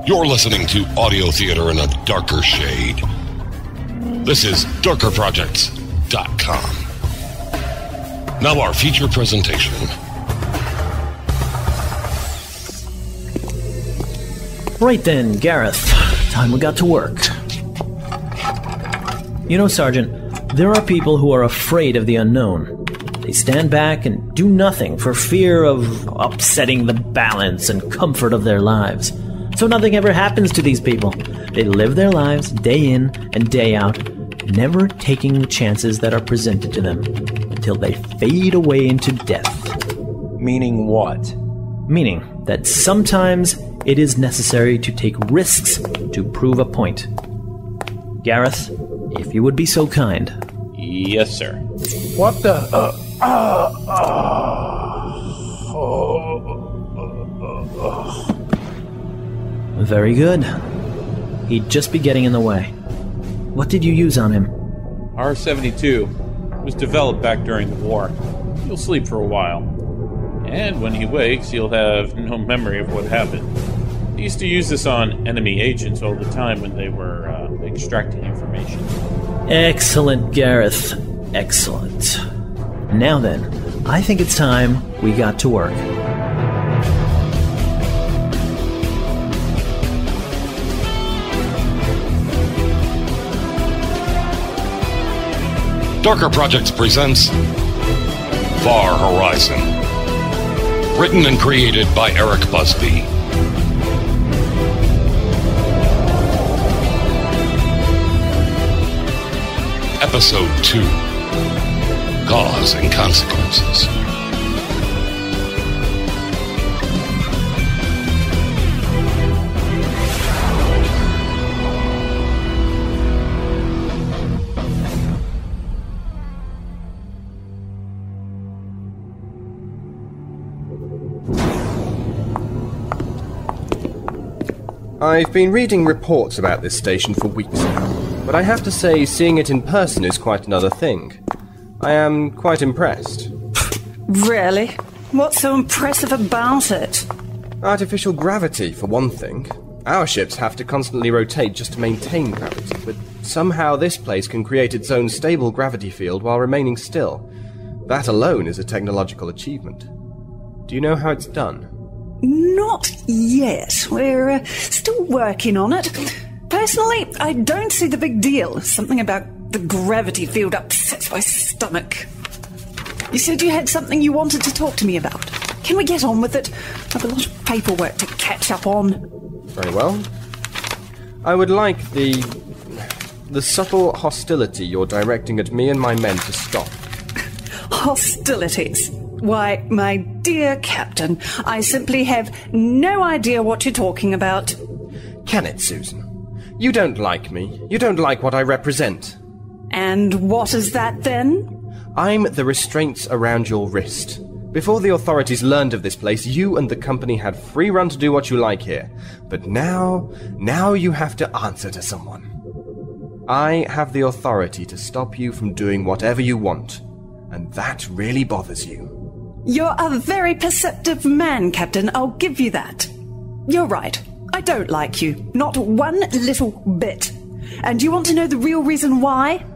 You're listening to audio theater in a darker shade. This is darkerprojects.com. Now our feature presentation. Right then, Gareth. Time we got to work. You know, Sergeant, there are people who are afraid of the unknown. They stand back and do nothing for fear of upsetting the balance and comfort of their lives. So nothing ever happens to these people. They live their lives day in and day out, never taking the chances that are presented to them until they fade away into death. Meaning what? Meaning that sometimes it is necessary to take risks to prove a point. Gareth, if you would be so kind. Yes, sir. What the... Very good. He'd just be getting in the way. What did you use on him? R-72 was developed back during the war. He'll sleep for a while. And when he wakes, he'll have no memory of what happened. They used to use this on enemy agents all the time when they were extracting information. Excellent, Gareth. Excellent. Now then, I think it's time we got to work. Darker Projects presents Far Horizon. Written and created by Eric Busby. Episode 2. Cause and Consequences. I've been reading reports about this station for weeks now, but I have to say seeing it in person is quite another thing. I am quite impressed. Really? What's so impressive about it? Artificial gravity, for one thing. Our ships have to constantly rotate just to maintain gravity, but somehow this place can create its own stable gravity field while remaining still. That alone is a technological achievement. Do you know how it's done? Not yet. We're still working on it. Personally, I don't see the big deal. Something about the gravity field upsets my stomach. You said you had something you wanted to talk to me about. Can we get on with it? I have a lot of paperwork to catch up on. Very well. I would like the subtle hostility you're directing at me and my men to stop. Hostilities? Why, my dear Captain, I simply have no idea what you're talking about. Can it, Susan? You don't like me. You don't like what I represent. And what is that, then? I'm the restraints around your wrist. Before the authorities learned of this place, you and the company had free run to do what you like here. But now you have to answer to someone. I have the authority to stop you from doing whatever you want. And that really bothers you. You're a very perceptive man, Captain, I'll give you that. You're right, I don't like you, not one little bit. And you want to know the real reason why?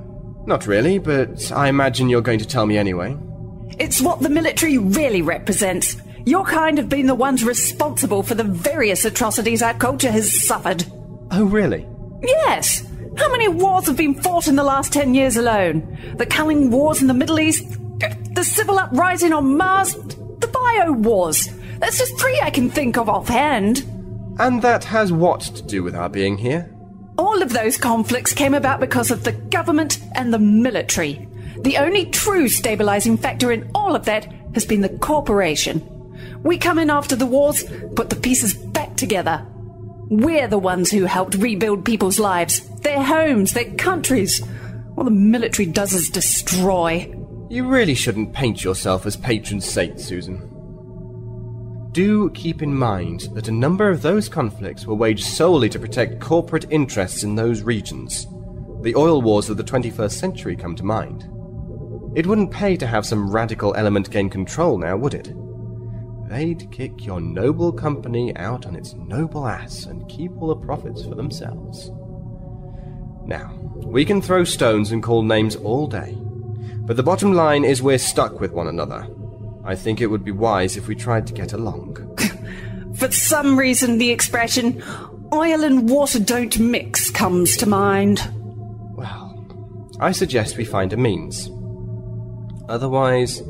Not really, but I imagine you're going to tell me anyway. It's what the military really represents. Your kind have been the ones responsible for the various atrocities our culture has suffered. Oh, really? Yes. How many wars have been fought in the last 10 years alone? The culling wars in the Middle East, the civil uprising on Mars, the bio-wars. That's just 3 I can think of offhand. And that has what to do with our being here? All of those conflicts came about because of the government and the military. The only true stabilizing factor in all of that has been the corporation. We come in after the wars, put the pieces back together. We're the ones who helped rebuild people's lives, their homes, their countries. All the military does is destroy. You really shouldn't paint yourself as patron saint, Susan. Do keep in mind that a number of those conflicts were waged solely to protect corporate interests in those regions. The oil wars of the 21st century come to mind. It wouldn't pay to have some radical element gain control now, would it? they'd kick your noble company out on its noble ass and keep all the profits for themselves. Now, we can throw stones and call names all day, but the bottom line is we're stuck with one another. I think it would be wise if we tried to get along. For some reason, the expression, oil and water don't mix, comes to mind. Well, I suggest we find a means. Otherwise,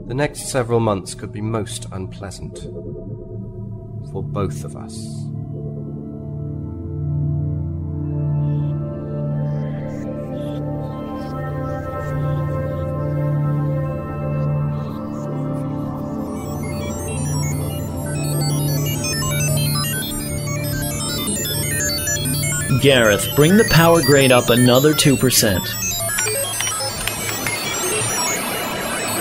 the next several months could be most unpleasant. For both of us. Gareth, bring the power grade up another 2%.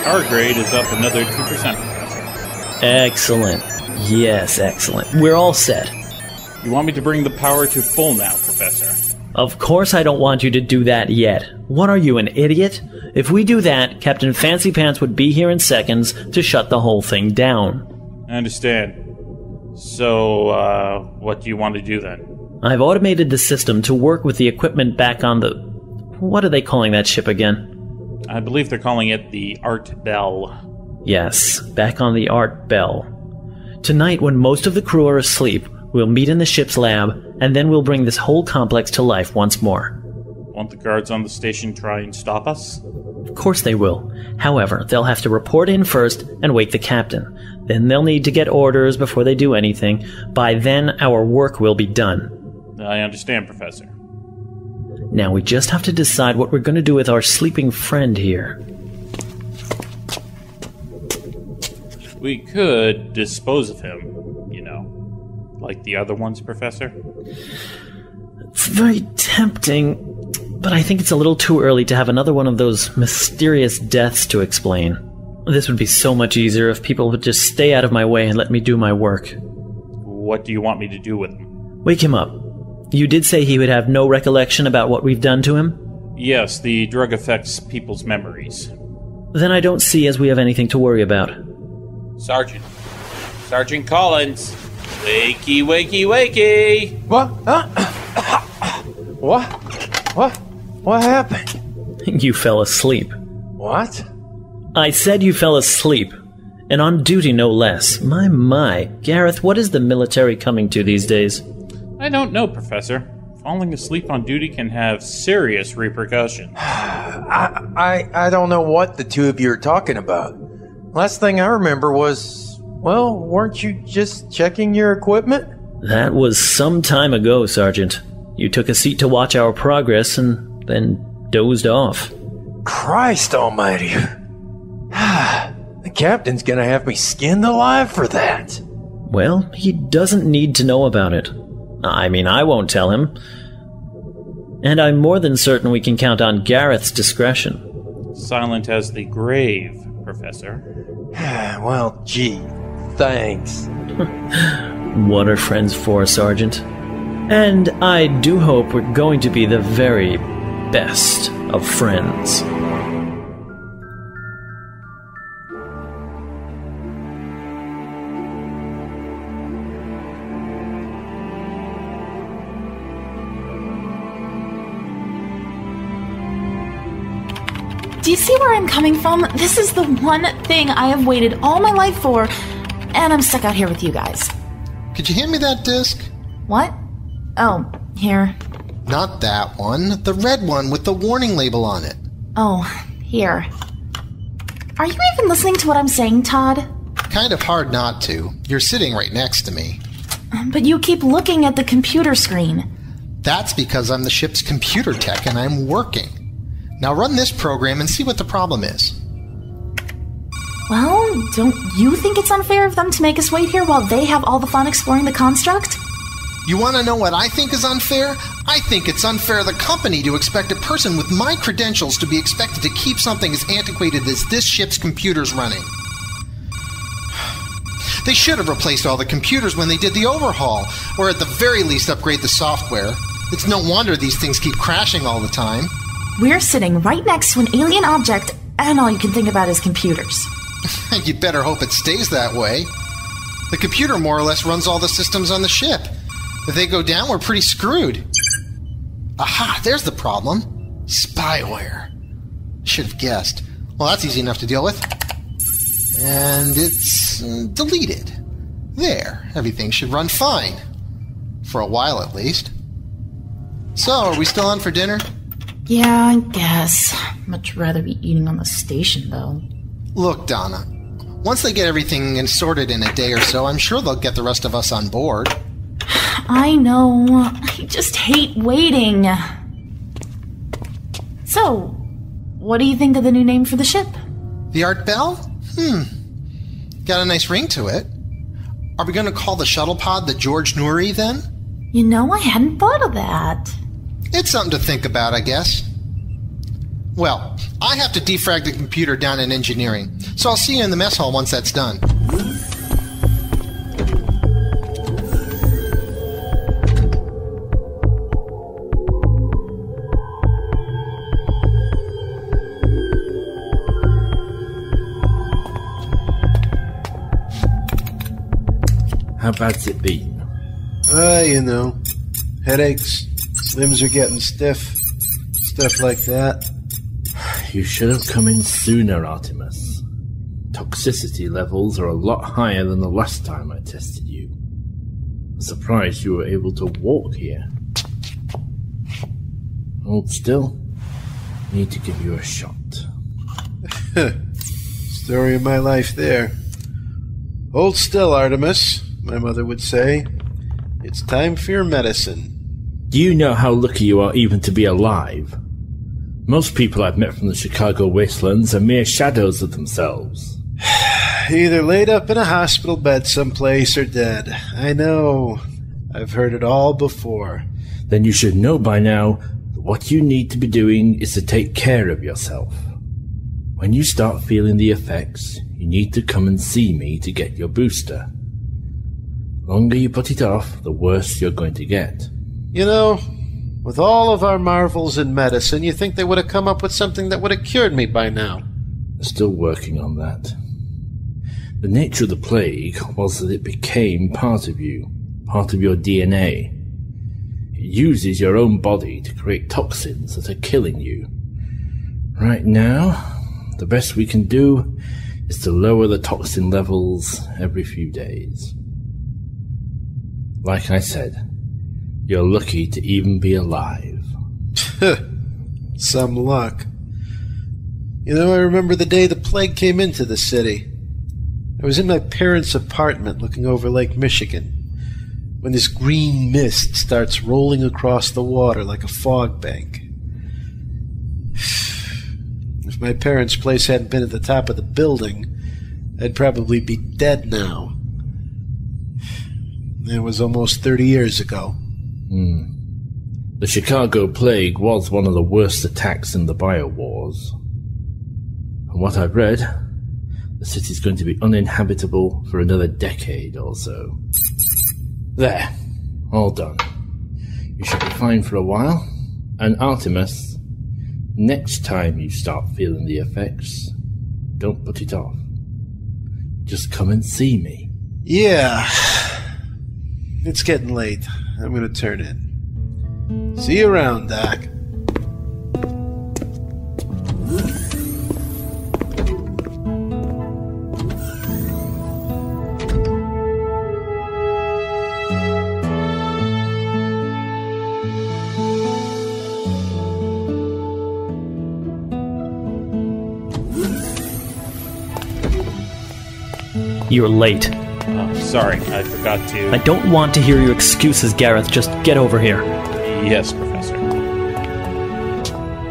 Power grade is up another 2%, Professor. Excellent. Yes, excellent. We're all set. You want me to bring the power to full now, Professor? Of course I don't want you to do that yet. What are you, an idiot? If we do that, Captain Fancy Pants would be here in seconds to shut the whole thing down. I understand. So, what do you want to do then? I've automated the system to work with the equipment back on the... What are they calling that ship again? I believe they're calling it the Art Bell. Yes, back on the Art Bell. Tonight, when most of the crew are asleep, we'll meet in the ship's lab, and then we'll bring this whole complex to life once more. Won't the guards on the station try and stop us? Of course they will. However, they'll have to report in first and wake the captain. Then they'll need to get orders before they do anything. By then, our work will be done. I understand, Professor. Now we just have to decide what we're going to do with our sleeping friend here. We could dispose of him, you know, like the other ones, Professor. It's very tempting, but I think it's a little too early to have another one of those mysterious deaths to explain. This would be so much easier if people would just stay out of my way and let me do my work. What do you want me to do with him? Wake him up. You did say he would have no recollection about what we've done to him? Yes, the drug affects people's memories. Then I don't see as we have anything to worry about. Sergeant. Sergeant Collins. Wakey, wakey, wakey! What? What happened? You fell asleep. What? I said you fell asleep. And on duty, no less. My. Gareth, what is the military coming to these days? I don't know, Professor. Falling asleep on duty can have serious repercussions. I don't know what the two of you are talking about. Last thing I remember was, well, weren't you just checking your equipment? That was some time ago, Sergeant. You took a seat to watch our progress and then dozed off. Christ almighty. The captain's gonna have me skinned alive for that. Well, he doesn't need to know about it. I mean, I won't tell him. And I'm more than certain we can count on Gareth's discretion. Silent as the grave, Professor. Well, gee, thanks. What are friends for, Sergeant? And I do hope we're going to be the very best of friends. Do you see where I'm coming from? This is the one thing I have waited all my life for, and I'm stuck out here with you guys. Could you hand me that disc? What? Oh, here. Not that one. The red one with the warning label on it. Oh, here. Are you even listening to what I'm saying, Todd? Kind of hard not to. You're sitting right next to me. But you keep looking at the computer screen. That's because I'm the ship's computer tech and I'm working. Now run this program and see what the problem is. Well, don't you think it's unfair of them to make us wait here while they have all the fun exploring the construct? You want to know what I think is unfair? I think it's unfair of the company to expect a person with my credentials to be expected to keep something as antiquated as this ship's computers running. They should have replaced all the computers when they did the overhaul, or at the very least upgrade the software. It's no wonder these things keep crashing all the time. We're sitting right next to an alien object, and all you can think about is computers. You'd better hope it stays that way. The computer more or less runs all the systems on the ship. If they go down, we're pretty screwed. Aha, there's the problem. Spyware. Should have guessed. Well, that's easy enough to deal with. And it's deleted. There, everything should run fine. For a while, at least. So, are we still on for dinner? Yeah, I guess. Much rather be eating on the station, though. Look, Donna. Once they get everything sorted in a day or so, I'm sure they'll get the rest of us on board. I know. I just hate waiting. So, what do you think of the new name for the ship? The Art Bell? Got a nice ring to it. Are we going to call the shuttle pod the George Nuri, then? You know, I hadn't thought of that. It's something to think about, I guess. Well, I have to defrag the computer down in engineering, so I'll see you in the mess hall once that's done. How bad's it been? You know, headaches, limbs are getting stiff, stuff like that. You should have come in sooner, Artemis. Toxicity levels are a lot higher than the last time I tested you. I'm surprised you were able to walk here. Hold still. I need to give you a shot. Story of my life there. Hold still, Artemis, my mother would say. It's time for your medicine. Do you know how lucky you are even to be alive? Most people I've met from the Chicago wastelands are mere shadows of themselves. Either laid up in a hospital bed someplace or dead. I know. I've heard it all before. Then you should know by now that what you need to be doing is to take care of yourself. When you start feeling the effects, you need to come and see me to get your booster. The longer you put it off, the worse you're going to get. You know, with all of our marvels in medicine, you think they would have come up with something that would have cured me by now. They're still working on that. The nature of the plague was that it became part of you, part of your DNA. It uses your own body to create toxins that are killing you. Right now, the best we can do is to lower the toxin levels every few days. Like I said, you're lucky to even be alive. Some luck. You know, I remember the day the plague came into the city. I was in my parents' apartment looking over Lake Michigan, when this green mist starts rolling across the water like a fog bank. If my parents' place hadn't been at the top of the building, I'd probably be dead now. It was almost 30 years ago. The Chicago plague was one of the worst attacks in the bio-wars. From what I've read, the city's going to be uninhabitable for another decade or so. There. All done. You should be fine for a while. And Artemis, next time you start feeling the effects, don't put it off. Just come and see me. Yeah. It's getting late. I'm gonna turn in. See you around, Doc. You're late. Sorry, I forgot to... I don't want to hear your excuses, Gareth. Just get over here. Yes, Professor.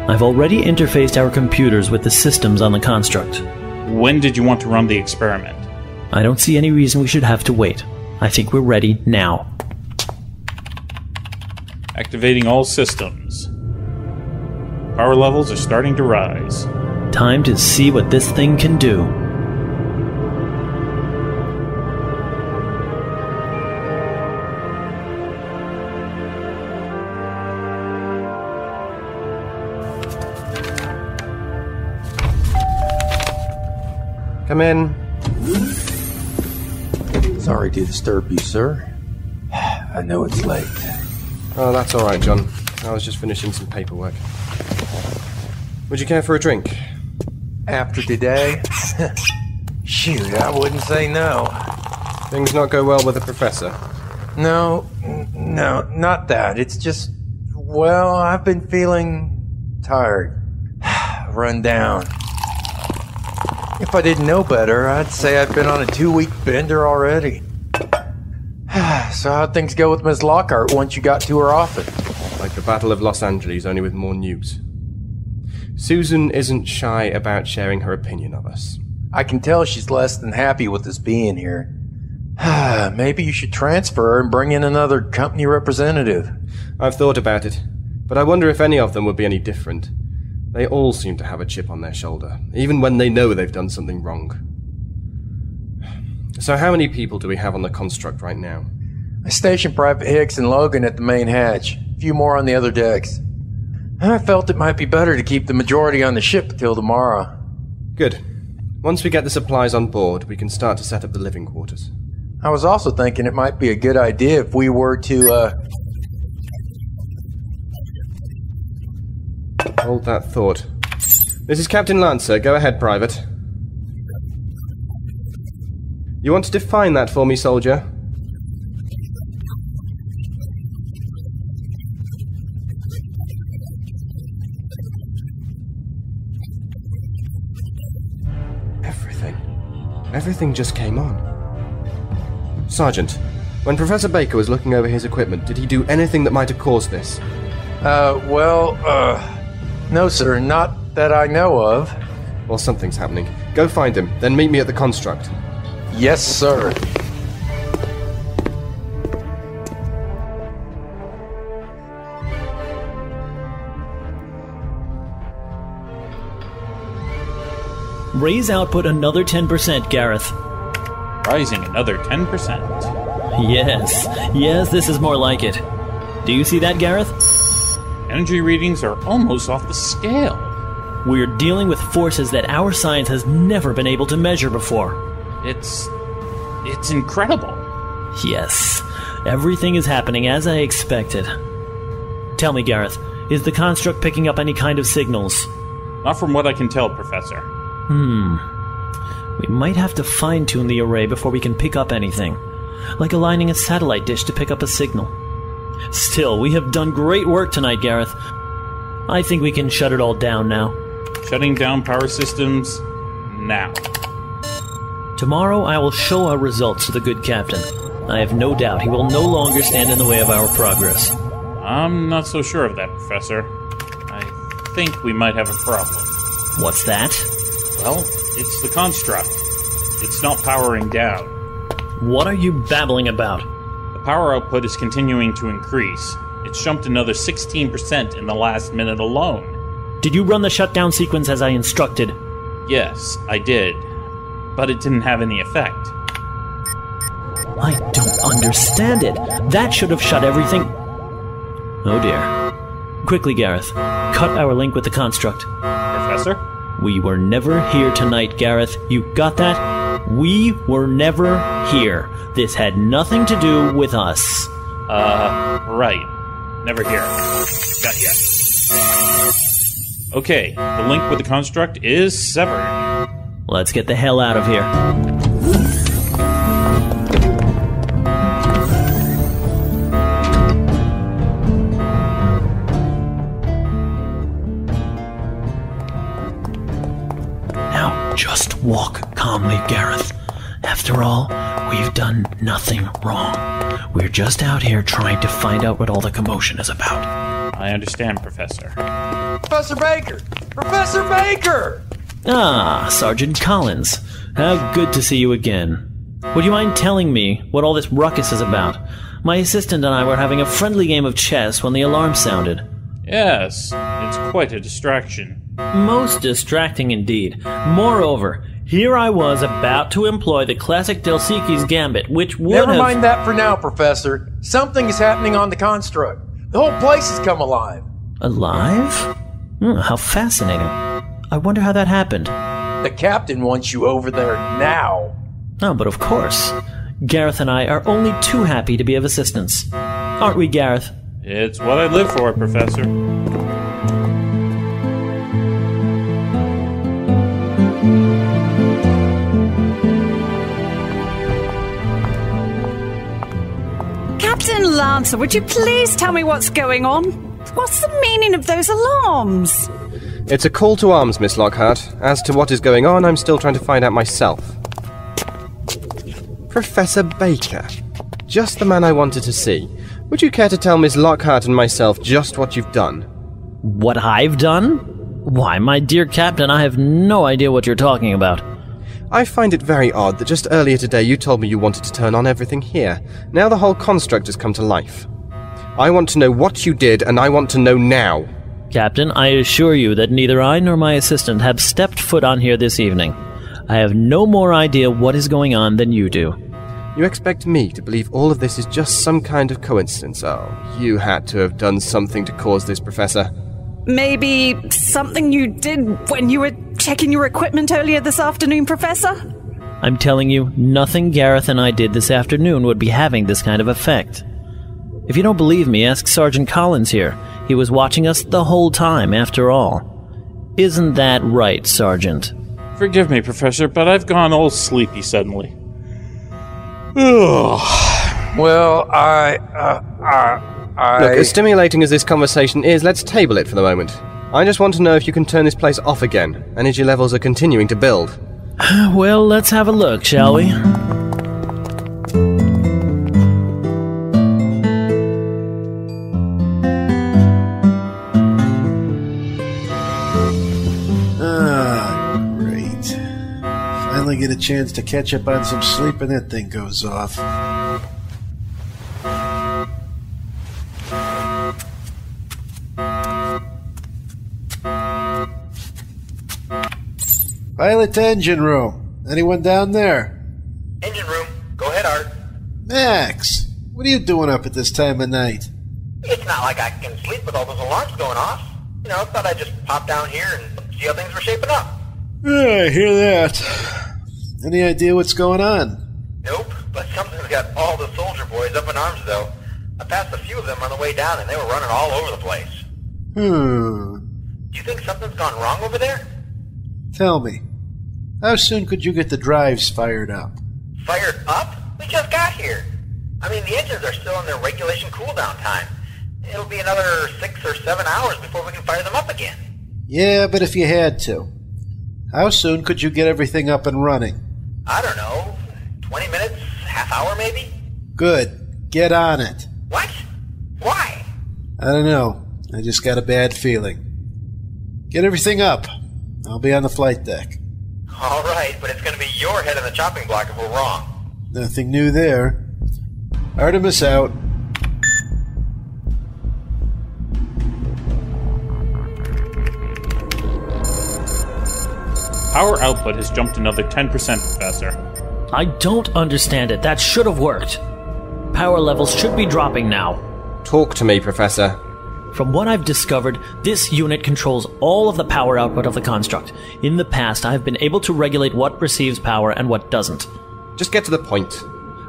I've already interfaced our computers with the systems on the construct. When did you want to run the experiment? I don't see any reason we should have to wait. I think we're ready now. Activating all systems. Power levels are starting to rise. Time to see what this thing can do. Come in. Sorry to disturb you, sir. I know it's late. Oh, that's all right, John. I was just finishing some paperwork. Would you care for a drink? After today? Shoot, I wouldn't say no. Things not go well with the professor? No, not that. It's just, well, I've been feeling tired. Run down. If I didn't know better, I'd say I've been on a 2-week bender already. So how'd things go with Miss Lockhart once you got to her office? Like the Battle of Los Angeles, only with more nukes. Susan isn't shy about sharing her opinion of us. I can tell she's less than happy with us being here. Maybe you should transfer her and bring in another company representative. I've thought about it, but I wonder if any of them would be any different. They all seem to have a chip on their shoulder, even when they know they've done something wrong. So how many people do we have on the construct right now? I stationed Private Hicks and Logan at the main hatch. A few more on the other decks. I felt it might be better to keep the majority on the ship until tomorrow. Good. Once we get the supplies on board, we can start to set up the living quarters. I was also thinking it might be a good idea if we were to, Hold that thought. This is Captain Lancer. Go ahead, Private. You want to define that for me, soldier? Everything just came on. Sergeant, when Professor Baker was looking over his equipment, did he do anything that might have caused this? No, sir, not that I know of. Well, something's happening. Go find him, then meet me at the construct. Yes, sir. Raise output another 10%, Gareth. Rising another 10%. Yes, this is more like it. Do you see that, Gareth? Energy readings are almost off the scale. We're dealing with forces that our science has never been able to measure before. It's incredible. Yes, everything is happening as I expected. Tell me, Gareth, is the construct picking up any kind of signals? Not from what I can tell, Professor. We might have to fine-tune the array before we can pick up anything. Like aligning a satellite dish to pick up a signal. Still, we have done great work tonight, Gareth. I think we can shut it all down now. Shutting down power systems now. Tomorrow I will show our results to the good captain. I have no doubt he will no longer stand in the way of our progress. I'm not so sure of that, Professor. I think we might have a problem. What's that? Well, it's the construct. It's not powering down. What are you babbling about? The power output is continuing to increase. It's jumped another 16% in the last minute alone. Did you run the shutdown sequence as I instructed? Yes, I did. But it didn't have any effect. I don't understand it. That should have shut everything... Oh dear. Quickly, Gareth. Cut our link with the construct. Professor? We were never here tonight, Gareth. You got that? We were never here. This had nothing to do with us. Right. Never here. Got ya. Okay, the link with the construct is severed. Let's get the hell out of here. Now, just walk calmly, Gareth. After all, we've done nothing wrong. We're just out here trying to find out what all the commotion is about. I understand, Professor. Professor Baker! Professor Baker! Ah, Sergeant Collins. How good to see you again. Would you mind telling me what all this ruckus is about? My assistant and I were having a friendly game of chess when the alarm sounded. Yes, it's quite a distraction. Most distracting indeed. Moreover, here I was about to employ the classic Delsiki's gambit, which would Never mind that for now, Professor. Something is happening on the construct. The whole place has come alive. Alive? How fascinating. I wonder how that happened. The captain wants you over there now. Oh, but of course. Gareth and I are only too happy to be of assistance. Aren't we, Gareth? It's what I live for, Professor. Captain Lancer, would you please tell me what's going on? What's the meaning of those alarms? It's a call to arms, Miss Lockhart. As to what is going on, I'm still trying to find out myself. Professor Baker. Just the man I wanted to see. Would you care to tell Miss Lockhart and myself just what you've done? What I've done? Why, my dear Captain, I have no idea what you're talking about. I find it very odd that just earlier today you told me you wanted to turn on everything here. Now the whole construct has come to life. I want to know what you did, and I want to know now. Captain, I assure you that neither I nor my assistant have stepped foot on here this evening. I have no more idea what is going on than you do. You expect me to believe all of this is just some kind of coincidence? Oh, you had to have done something to cause this, Professor. Maybe something you did when you were checking your equipment earlier this afternoon, Professor? I'm telling you, nothing Gareth and I did this afternoon would be having this kind of effect. If you don't believe me, ask Sergeant Collins here. He was watching us the whole time, after all. Isn't that right, Sergeant? Forgive me, Professor, but I've gone all sleepy suddenly. Ugh. Well, Look, as stimulating as this conversation is, let's table it for the moment. I just want to know if you can turn this place off again. Energy levels are continuing to build. Well, let's have a look, shall we? Great. Finally get a chance to catch up on some sleep and that thing goes off. Pilot to engine room. Anyone down there? Engine room. Go ahead, Art. Max, what are you doing up at this time of night? It's not like I can sleep with all those alarms going off. You know, thought I'd just pop down here and see how things were shaping up. Yeah, I hear that. Any idea what's going on? Nope, but something's got all the soldier boys up in arms, though. I passed a few of them on the way down, and they were running all over the place. Do you think something's gone wrong over there? Tell me, how soon could you get the drives fired up? Fired up? We just got here. I mean, the engines are still in their regulation cooldown time. It'll be another 6 or 7 hours before we can fire them up again. Yeah, but if you had to, how soon could you get everything up and running? I don't know, 20 minutes, half hour maybe? Good. Get on it. What? Why? I don't know. I just got a bad feeling. Get everything up. I'll be on the flight deck. All right, but it's going to be your head on the chopping block if we're wrong. Nothing new there. Artemis out. Power output has jumped another 10%, Professor. I don't understand it. That should have worked. Power levels should be dropping now. Talk to me, Professor. From what I've discovered, this unit controls all of the power output of the construct. In the past, I have been able to regulate what receives power and what doesn't. Just get to the point.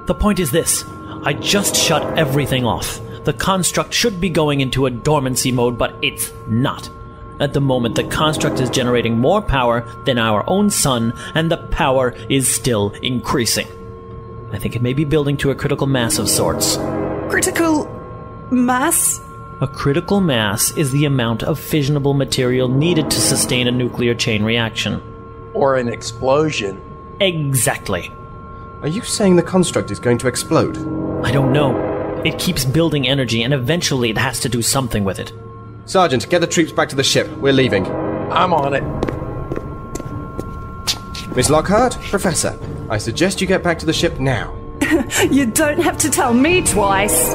The point is this. I just shut everything off. The construct should be going into a dormancy mode, but it's not. At the moment, the construct is generating more power than our own sun, and the power is still increasing. I think it may be building to a critical mass of sorts. Critical mass? A critical mass is the amount of fissionable material needed to sustain a nuclear chain reaction. Or an explosion. Exactly. Are you saying the construct is going to explode? I don't know. It keeps building energy, and eventually it has to do something with it. Sergeant, get the troops back to the ship. We're leaving. I'm on it. Miss Lockhart, Professor, I suggest you get back to the ship now. You don't have to tell me twice.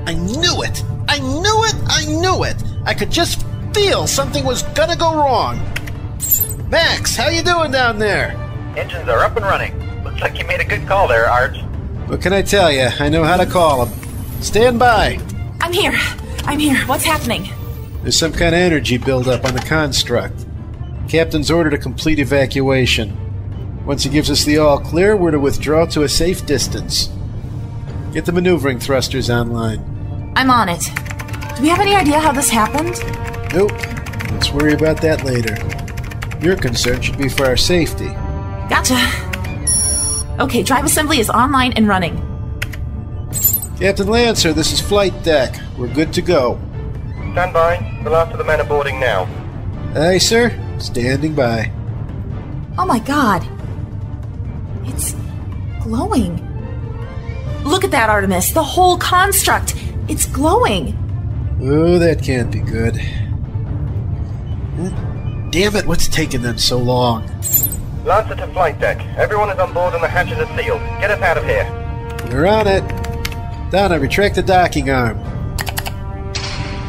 I knew it! I knew it! I knew it! I could just feel something was gonna go wrong. Max, how you doing down there? Engines are up and running. Looks like you made a good call there, Art. What can I tell you? I know how to call them. Stand by. I'm here. What's happening? There's some kind of energy buildup on the construct. Captain's ordered a complete evacuation. Once he gives us the all-clear, we're to withdraw to a safe distance. Get the maneuvering thrusters online. I'm on it. Do we have any idea how this happened? Nope. Let's worry about that later. Your concern should be for our safety. Gotcha. Okay, drive assembly is online and running. Captain Lancer, this is flight deck. We're good to go. Stand by. The last of the men are boarding now. Aye, sir. Standing by. Oh my god. It's glowing. Look at that, Artemis. The whole construct. It's glowing. Oh, that can't be good. Damn it, what's taking them so long? Lancer to flight deck. Everyone is on board and the hatches are sealed. Get us out of here. We're on it. Donna, retract the docking arm.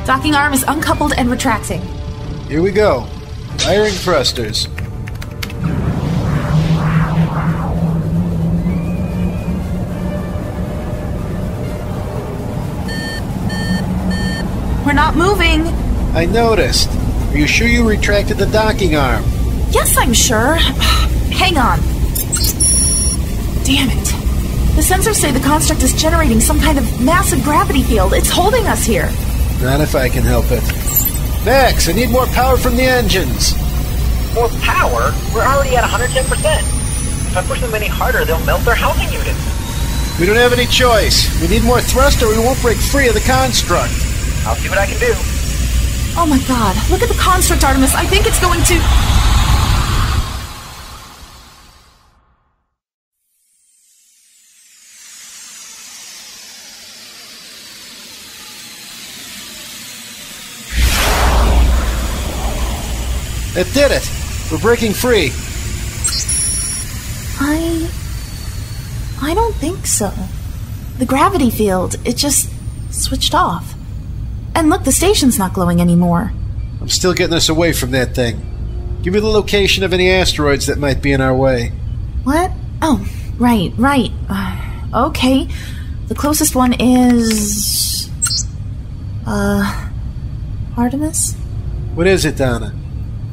Docking arm is uncoupled and retracting. Here we go. Firing thrusters. We're not moving. I noticed. Are you sure you retracted the docking arm? Yes, I'm sure. Hang on. Damn it. The sensors say the construct is generating some kind of massive gravity field. It's holding us here. Not if I can help it. Max, I need more power from the engines. More power? We're already at 110%. If I push them any harder, they'll melt their housing units. We don't have any choice. We need more thrust or we won't break free of the construct. I'll see what I can do. Oh my god, look at the construct, Artemis. I think it's going to... It did it! We're breaking free. I don't think so. The gravity field, it just switched off. And look, the station's not glowing anymore. I'm still getting us away from that thing. Give me the location of any asteroids that might be in our way. What? Oh, right. Okay. The closest one is... Artemis? What is it, Donna?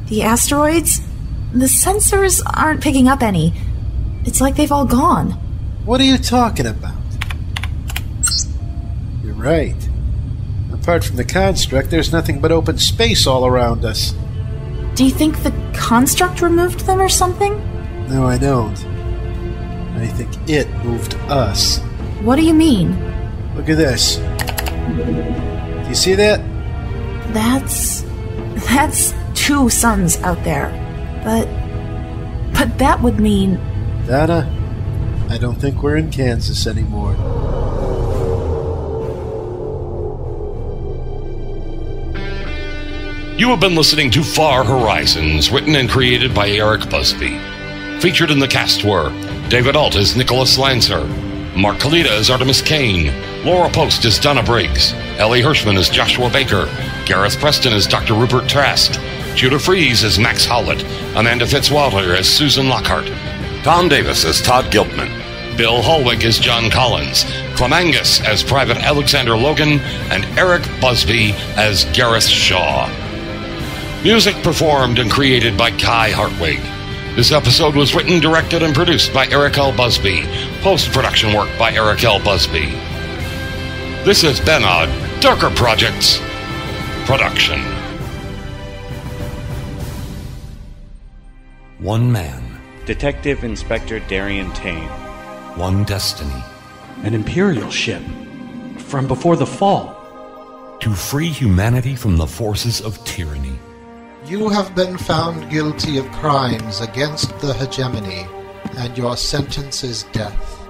The asteroids? The sensors aren't picking up any. It's like they've all gone. What are you talking about? You're right. Apart from the construct, there's nothing but open space all around us. Do you think the construct removed them or something? No, I don't. I think it moved us. What do you mean? Look at this. Do you see that? That's 2 suns out there. But that would mean... Donna, I don't think we're in Kansas anymore. You have been listening to Far Horizons, written and created by Eric Busby. Featured in the cast were David Alt as Nicholas Lancer, Mark Kalita as Artemis Kane, Laura Post as Donna Briggs, Ellie Hirschman as Joshua Baker, Gareth Preston as Dr. Rupert Trask, Judah Fries as Max Howlett, Amanda Fitzwalter as Susan Lockhart, Tom Davis as Todd Giltman, Bill Holwick as John Collins, Clem Angus as Private Alexander Logan, and Eric Busby as Gareth Shaw. Music performed and created by Kai Hartwig. This episode was written, directed, and produced by Eric L. Busby. Post-production work by Eric L. Busby. This has been a Darker Projects production. One man. Detective Inspector Darian Tane. One destiny. An Imperial ship. From before the fall. To free humanity from the forces of tyranny. You have been found guilty of crimes against the hegemony, and your sentence is death.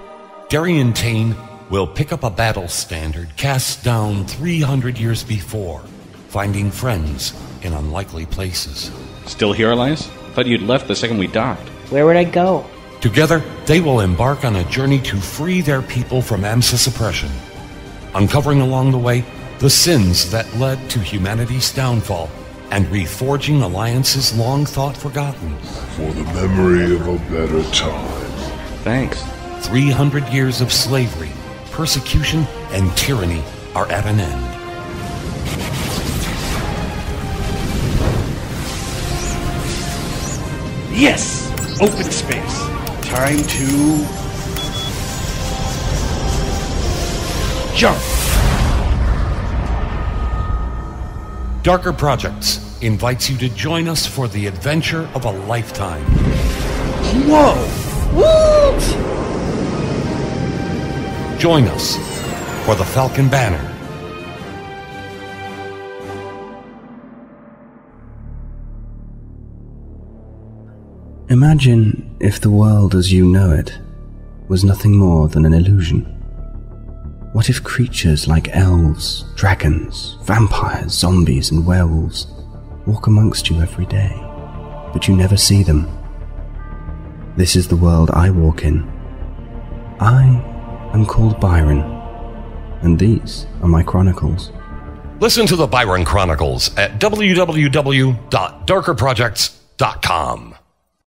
Darian Tane will pick up a battle standard cast down 300 years before, finding friends in unlikely places. Still here, Elias? Thought you'd left the second we docked. Where would I go? Together, they will embark on a journey to free their people from AMSIS oppression, uncovering along the way the sins that led to humanity's downfall and reforging alliances long thought forgotten. For the memory of a better time. Thanks. 300 years of slavery, persecution, and tyranny are at an end. Yes! Open space. Time to... jump! Darker Projects invites you to join us for the adventure of a lifetime. Whoa! Woot! Join us for the Falcon Banner. Imagine if the world as you know it was nothing more than an illusion. What if creatures like elves, dragons, vampires, zombies, and werewolves walk amongst you every day, but you never see them? This is the world I walk in. I am called Byron, and these are my chronicles. Listen to the Byron Chronicles at www.darkerprojects.com.